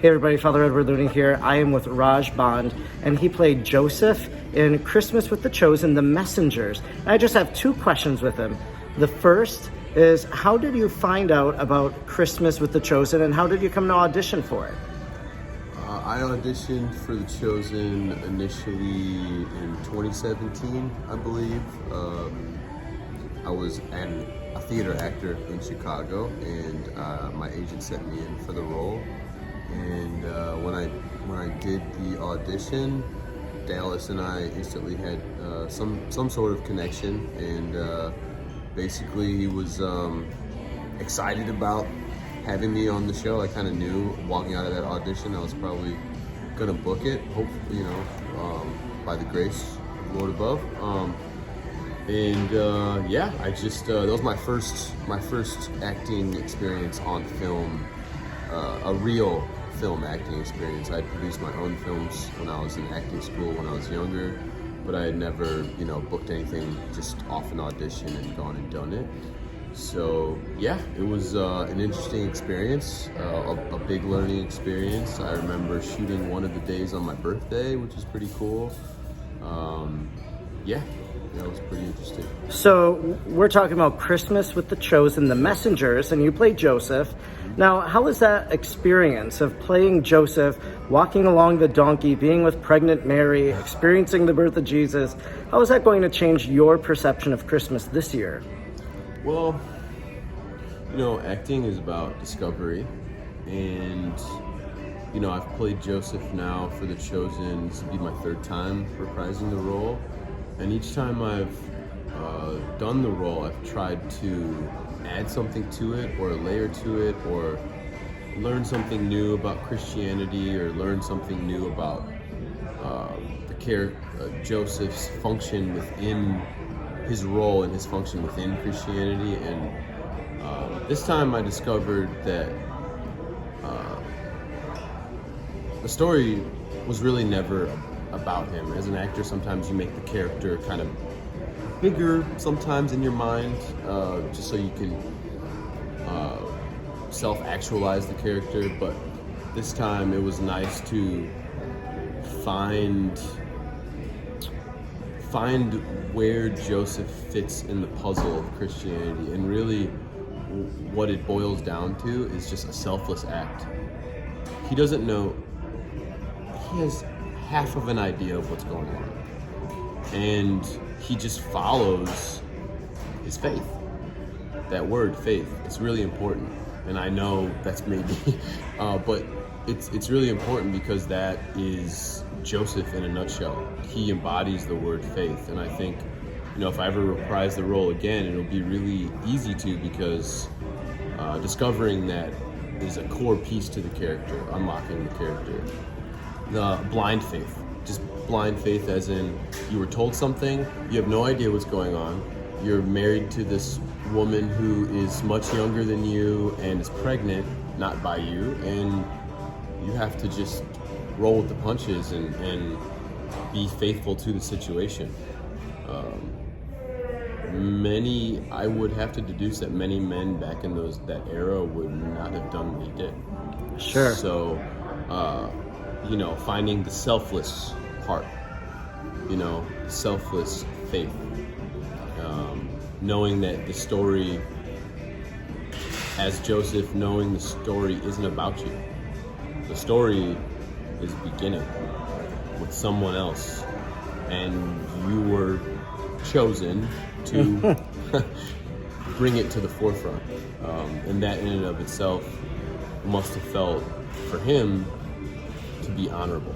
Hey everybody, Father Edward Looney here. I am with Raj Bond, and he played Joseph in Christmas with the Chosen, The Messengers. And I just have two questions with him. The first is, how did you find out about Christmas with the Chosen, and how did you come to audition for it? I auditioned for The Chosen initially in 2017, I believe. I was a theater actor in Chicago, and my agent sent me in for the role. And when I did the audition, Dallas and I instantly had some sort of connection, and basically he was excited about having me on the show. I kind of knew walking out of that audition I was probably gonna book it, hopefully, by the grace of the Lord above. I just that was my first acting experience on film, a real film acting experience. I had produced my own films when I was in acting school when I was younger, but I had never, booked anything just off an audition and gone and done it. So yeah, it was an interesting experience, a big learning experience. I remember shooting one of the days on my birthday, which was pretty cool. That was pretty interesting. So we're talking about Christmas with the Chosen, The Messengers, and you played Joseph. Now, how was that experience of playing Joseph, walking along the donkey, being with pregnant Mary, experiencing the birth of Jesus? How is that going to change your perception of Christmas this year? Well, acting is about discovery, and I've played Joseph now for The Chosen. This will be my third time reprising the role, and each time I've done the role, I've tried to add something to it, or a layer to it, or learn something new about Christianity, or learn something new about Joseph's function within his role and his function within Christianity. And this time I discovered that the story was really never about him. As an actor, sometimes you make the character kind of bigger sometimes in your mind, just so you can self-actualize the character. But this time it was nice to find where Joseph fits in the puzzle of Christianity, and really what it boils down to is just a selfless act. He doesn't know, he has half of an idea of what's going on, and he just follows his faith. That word, faith, it's really important, and I know that's maybe but it's really important because that is Joseph in a nutshell. He embodies the word faith, and I think, if I ever reprise the role again, it'll be really easy to, because discovering that is a core piece to the character, unlocking the character. The blind faith, just blind faith as in you were told something, you have no idea what's going on, you're married to this woman who is much younger than you and is pregnant, not by you, and you have to just roll with the punches and be faithful to the situation. I would have to deduce that many men back in that era would not have done what he did. Sure. So, finding the selfless part, selfless faith, knowing that the story, as Joseph, knowing the story isn't about you. The story is beginning with someone else, and you were chosen to bring it to the forefront. And that in and of itself must have felt, for him, to be honorable.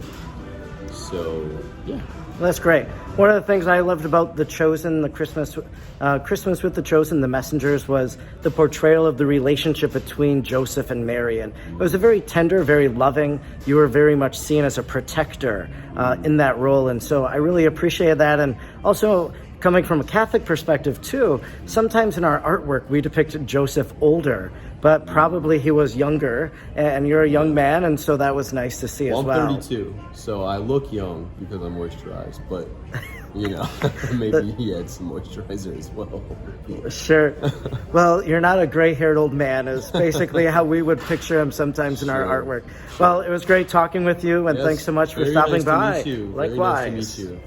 So, yeah. Well, that's great. One of the things I loved about The Chosen, the Christmas with the Chosen, The Messengers, was the portrayal of the relationship between Joseph and Mary. And it was a very tender, very loving. You were very much seen as a protector in that role. And so I really appreciated that. And also, coming from a Catholic perspective too, sometimes in our artwork we depict Joseph older, but probably he was younger, and you're a young man, and so that was nice to see as well. I'm 32, so I look young because I'm moisturized, but you know, maybe he had some moisturizer as well. Sure. Well, you're not a gray-haired old man is basically how we would picture him sometimes in our Sure. artwork. Well, it was great talking with you, and Yes, thanks so much for very stopping nice to by. meet you. Very Likewise. nice to meet you.